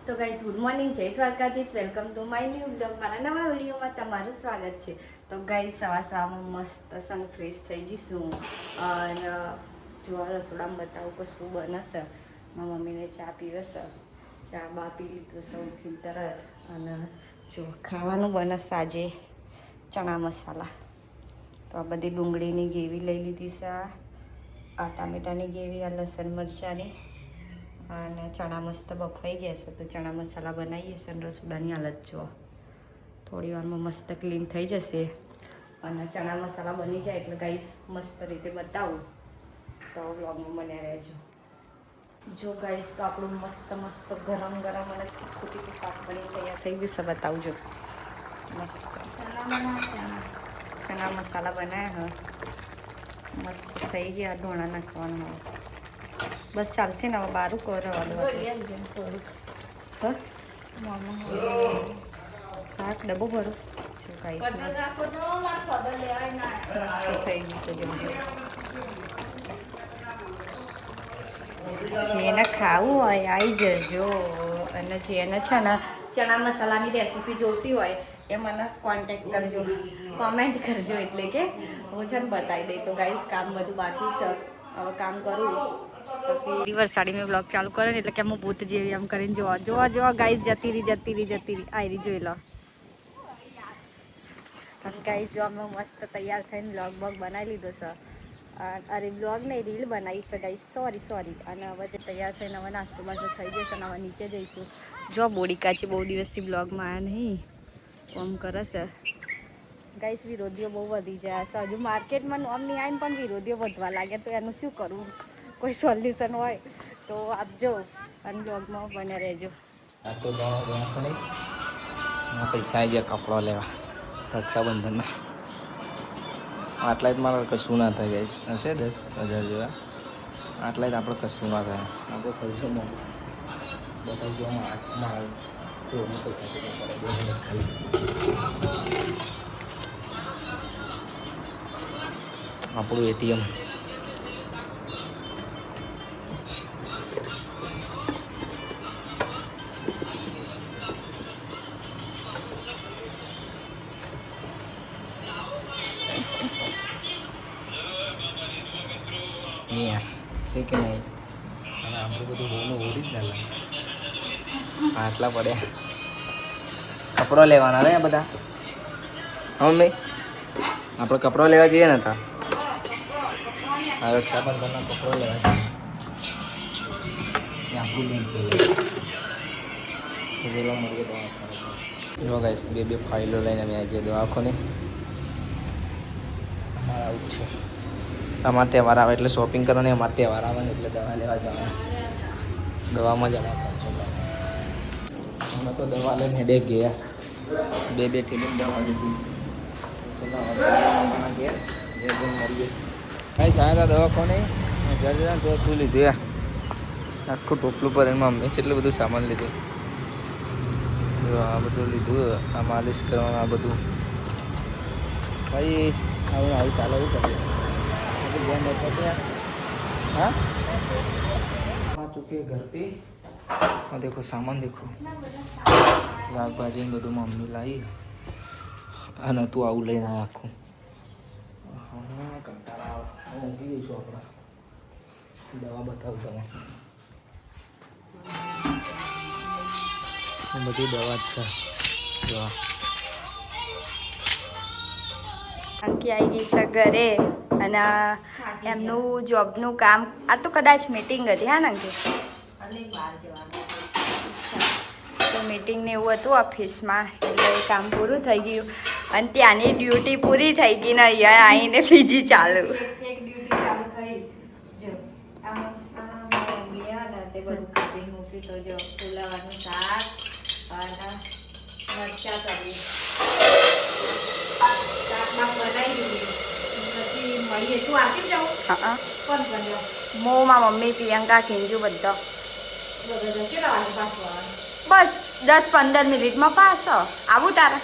તો guys good morning, જય Dwarkadhish. Welcome to my new blog. મારા નવા વિડીયોમાં તમારું સ્વાગત છે. તો ગાઈસ સવારમાં મસ્ત સન ફ્રેશ થઈ જઈશું અને જો રસોડામાં બતાવું કે શું બનશે. મારા મમ્મીને ચા પીવશે, ચા બા પી લીધું સૌ ઉઠીને તરત. અને જો ખાવાનું બનશે આજે ચણા મસાલા. તો આ બધી ડુંગળીની ગ્રેવી લઈ લીધી છે, આ ટામેટાની ગ્રેવી, આ લસણ મરચાંની, અને ચણા મસ્ત બફાઈ ગયા છે. તો ચણા મસાલા બનાવીએ છે અને રસોડાની હાલત જો થોડી વારમાં મસ્ત ક્લીન થઈ જશે. અને ચણા મસાલા બની જાય એટલે ગાઈસ મસ્ત રીતે બતાવું, તો વ્લોગમાં બન્યા રહેજો. જો ગાઈસ તો આપણું મસ્ત ગરમ ગરમ અને તીખું તીખું શાક બની તૈયાર થઈ ગયું છે. બતાવજો મસ્ત ચણા મસાલા બનાવ્યા હ, મસ્ત થઈ ગયા. ધોણા નાખવાનું હોય બસ ચાલશે ને. હવે બારું કરવા દો થોડુંક. શાક ડબ્બો ભરો જો કાંઈ મસ્ત થઈ ગયું છે. જેને ખાવું હોય આવી જજો. અને જેને છે ને ચણા મસાલાની રેસીપી જોઈતી હોય એ મને કોન્ટેક્ટ કરજો, કોમેન્ટ કરજો. એટલે કે હું છે ને બતાવી દઈ. તો ગાઈસ કામ બધું બાકી છે, હવે કામ કરું પછી વરસાદી મેં બ્લોગ ચાલુ કરે ને એટલે કે હું ભૂત જેવી એમ કરીને જોવા ગાઈસ જતી રહી આયરી જોઈ લો. ગાઈસ જો અમે મસ્ત તૈયાર થઈને બ્લોગ બનાવી લીધો છે. અરે બ્લોગ નહીં, રીલ બનાવી છે ગાઈસ, સોરી. અને હવે જે તૈયાર થઈને હવે નાસ્તો બાસ્તો થઈ જશે અને હવે નીચે જઈશું. જો બોડી કાચી બહુ દિવસથી બ્લોગમાં આવ્યા નહીં, કોમ કરે છે ગાઈસ. વિરોધીઓ બહુ વધી જાય છે હજુ માર્કેટમાં. નોમ નહીં આવીને પણ વિરોધીઓ વધવા લાગે, તો એનું શું કરવું? કોઈ સોલ્યુશન હોય તો આપજો અને બ્લોગમાં બને રહેજો. આ તો નહીં પૈસા આવી ગયા કપડો લેવા રક્ષાબંધનમાં. આટલા જ મારે કશું ના થાય ગાઈસ, હશે 10,000 જેવા. આટલા જ આપણે કશું ના થાય. આપણો ખર્ચો મોટો બધા જો મારા તો પૈસા છે ખાલી આપણું એટીએમ. છે કે નહીં? અને આપણું બધું બહુ ઓરિજિનલ આટલા પડ્યા. કપડો લેવાના ને બધા. હા મમ્મી, આપણે કપડો લેવા જઈએ ને તા રક્ષાબંધનનો કપડો લેવા જઈએ. આપણું બેંક પેલા મળીએ દવાખાને. જો ગાઈસ બે ફાઇલો લઈને અમે આવી ગયા દવાખાને. અમારે આવું જ છે. અમારે તહેવાર આવે એટલે શોપિંગ કરવાની, અમારે તહેવાર આવે ને એટલે દવા લેવા જવાના. દવામાં જવા કરશો અમે તો દવા લઈને હેડે ગયા. બે થેલીને દવા લીધી. ઘેર મળીએ ભાઈ સારા દવા કોને ઘર જતા તો શું લીધું યાર. આખું ટોપલું પર એમાં અમે કેટલું બધું સામાન લીધું. આ બધું લીધું, આ માલિશ કરવાનું, આ બધું ભાઈ આવું ચાલે એવું કરીએ. हाँ आ चुके घर पे. और देखो सामान देखो, શાકભાજી બધું મમ્મી લાવી. અને તું આવું લઈને આવ્યા આખું. હા કંટાળા આવે. હું ઊંઘી ગઈ છું. આપણા દવા બતાવું તમે. બધી દવા જ છે જો. અંકી આવી ગઈ છે ઘરે અને એમનું જોબનું કામ. આ તો કદાચ મીટિંગ હતી. હા ને અંકી? તો મીટિંગ ને એવું હતું ઓફિસમાં, એટલે એ કામ પૂરું થઈ ગયું અને ત્યાંની ડ્યુટી પૂરી થઈ ગઈ ને અહીંયા આવીને બીજી ચાલુ. એક ડ્યુટી ચાલુ થઈ. જો તે બધું કાપી મૂકી. તો જો ફુલાવાનું શાક અને મરચાં કરી શાકમાં બનાવી દીધી. પછી મળીએ. તું આપી જાઉં? હા કોણ જાઉં? મોમાં મમ્મી, પ્રિયંકા, ખીંજુ બધા. કેટલા વાગે પાછું આવે? બસ 10-15 મિનિટમાં પાછો આવું. તારા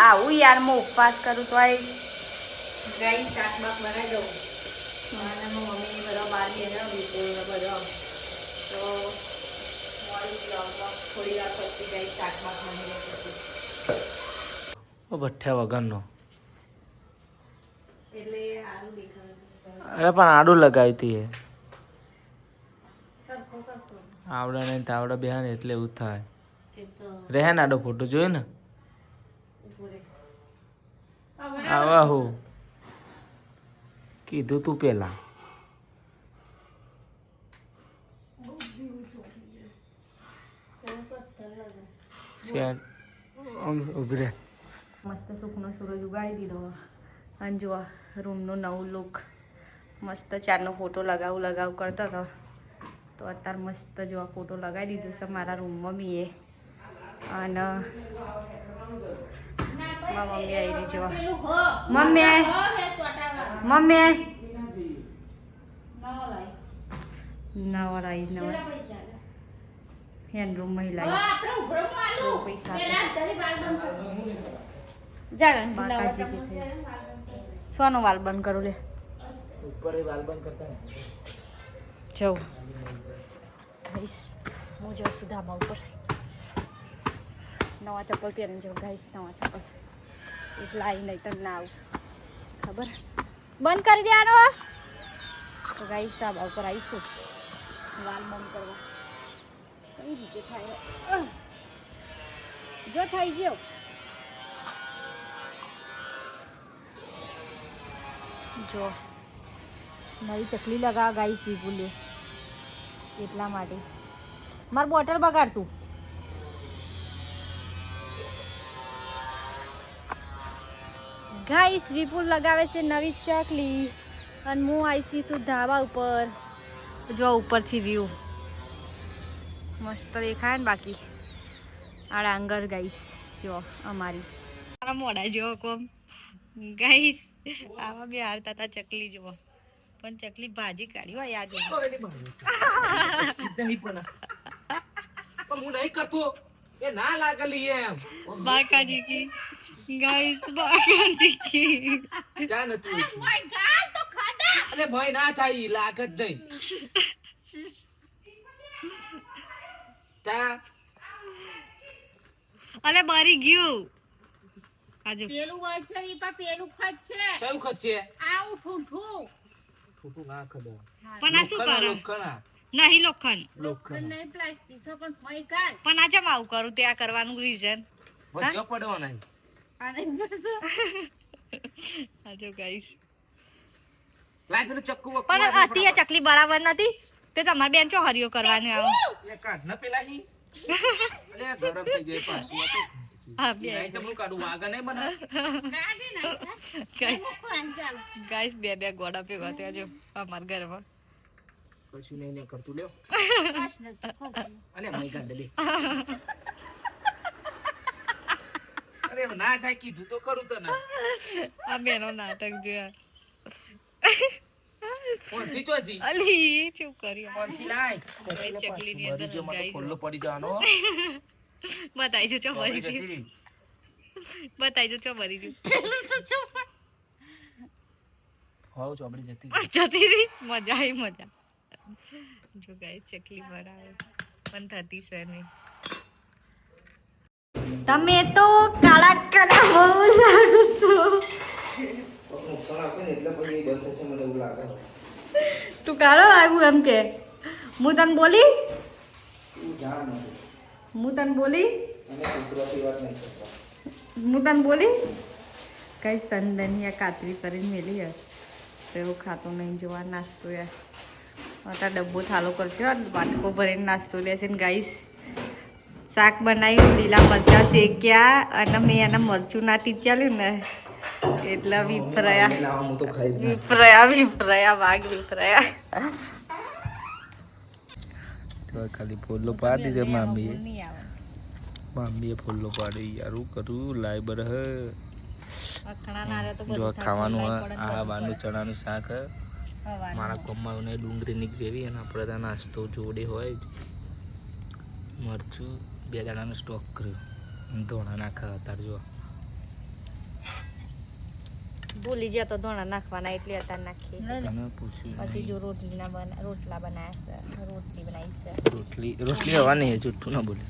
આવું યાર. હું ઉપવાસ કરું તો ગાઈ શાક બાક બનાવી દઉં. અને મમ્મી બધા બહાર ગયા વિપુલ બધો. તો મળીશું બ્લોગમાં થોડી વાર પછી ગઈ શાકમાં ખાઈને પછી ભઠ્ઠા વગરનો એટલે સારું દેખાય. અરે પણ આડું લગાવી હતી કરખો કરખો આવડે નહીં તાવડે બે ને એટલે એવું થાય. એ તો રહે ને આડો ફોટો જોયો ને ઉભો રે. આવા હું કીધું તું પેલા શેર ઉભી રહે. મસ્ત સુખનો સૂરજ ઉગાડી દીધો અને જો રૂમનું નવું લુક મસ્ત ચારનો ફોટો લગાવ કરતો હતો તો અત્યારે મસ્ત જો ફોટો લગાવી દીધું છે મારા રૂમમાં બી એ અને મારા મમ્મી આવી રહી જો મમ્મી નવરાઈ હેન્ડ રૂમ મહિલા સોનો વાલ બંધ કરું લે ઉપર વાલ બંધ કરતા ને જવું ગાઈસ હું જાઉં છું ધાબા ઉપર નવા ચપ્પલ પહેરીને જાઉં ગાઈસ નવા ચપ્પલ એટલા આવી નહીં તો ના આવું ખબર બંધ કરી દેવાનો તો ગાઈસ ધાબા ઉપર આવીશું વાલ બંધ કરવા કઈ રીતે થાય જો થઈ ગયો જો નવી ચકલી લગાવ ગાઈસ વિપુલે એટલા માટે માર બોટલ બગાડતું ગાઈસ વિપુલ લગાવે છે નવી ચકલી અને હું આવીશી તું ધાબા ઉપર જો ઉપરથી વ્યૂ મસ્ત દેખાય ને બાકી આ ડાંગર ગાઈસ જો અમારી મારા મોડા જેવો કોમ ગાઈસ આમાં બી હારતા હતા ચકલી જુઓ પણ ચકલી ભાજી કાઢી હોય યાદ નહીં પણ હું નહીં કરતો એ ના લાગલી એમ બાકાજી કી ગાઈસ બાકાજી કી જા નતું અરે ભાઈ ના ચાઈ લાગત નહીં તા અલે બરી ગયું આજુ પેલું વર્ષ ઈ પા પેલું ખત છે કયું ખત છે આવું ઠૂઠું ફૂટું ના ખડો પણ આ શું કરો લોખંડ નહીં લોખંડ લોખંડ નહીં પ્લાસ્ટિક છે પણ હોય કાલ પણ આ ચમ આવું કરું ત્યાં કરવાનું રીઝન વચ્ચે પડવા નહીં આને આજુ ગાઈસ લાય પેલું ચક્કુ પણ હતી આ ચકલી બરાબર નથી તે તમારે બેન ચો હરિયો કરવાનું આવો એ કાઢ ન પેલા હી અરે ગરમ થઈ જાય પાછું આ તો હા બે નહીં ચમનું કાઢું વાગા નહીં બના કાઢી નાખ ગાઈસ કોણ ચાલ ગાઈસ બે ગોડા ભેગા થયા જો અમારા ઘરમાં કશું નહીં ને કરતું લ્યો બસ નથી અલે ભાઈ કાઢ દે અરે ના થાય કીધું તો કરું તને આ બેનો નાટક જોયા કોણસી ચોજી અલી ચૂપ કરી કોણસી લાય ચકલી ની અંદર ગાઈ ખોલ્લો પડી જવાનો બતાઈ જો ચો ચોરી મરી જતી ગયું રહી. બતાઈ જો ચો મરી ગયું હોવ ચોપડી જતી જતી રહી મજા આવી મજા જો ગાય ચકલી બનાવે પણ થતી છે નહીં તમે તો કાળા કાળા બહુ લાગો છો નુકસાન આવશે ને એટલે પછી બંધ થશે મને એવું લાગે તું કાળો લાગુ એમ કે હું તને બોલી તું જાણ નથી હું તને બોલી અને કુતરાથી વાત નહીં કરતા હું તને બોલી કઈ તંદનિયા કાતરી કરીને મેલી યાર તો એવું ખાતો નહીં જોવા નાસ્તો યાર અત્યારે ડબ્બો થાલો કરશે વાટકો ભરીને નાસ્તો લેશે ને ગાઈશ શાક બનાવ્યું લીલા મરચાં શેક્યા અને મેં એના મરચું ના ટીચ્યાલ્યું ને એટલે વિફરાયા હું તો ખાઈ જ વિફરાયા વાઘ વિફરાયા તો ખાલી ફોલ્લો પાડી દે મામીએ નહીં આવે મામીએ ફોલ્લો પાડી યાર હું કરું લાય બર હે અખણા ના રહે તો બધું જો થાય, ખાવાનું લાઈ હે પડે ને આ બધું વાનું પડે. ચણાનું શાક હે હવાનું. મારા કોમમાં ને ડુંગળીની ગ્રેવી અને આપણે ત્યાં નાસ્તો જોડે હોય જ મરચું 2 દાણાનો સ્ટોક કર્યો અને ધોણા નાખા અત્યારે જો ભૂલી ગયા તો ધોણા નાખવાના એટલે અત્યારે નાખીએ તમે પૂછ્યું પછી જો રોટલા બનાવ્યા છે રોટલી બનાવી છે રોટલી હવા નહીં જુઠ્ઠું ના બોલે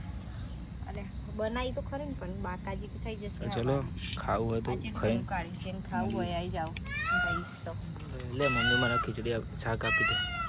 અરે બનાવી તો ખરી ને પણ બાકાજી થઈ જશે ચલો ખાવું હોય તો ખાઈ કાઢી છે ખાવું હોય આવી જાવ લે મમ્મી મને ખીચડી શાક આપી દે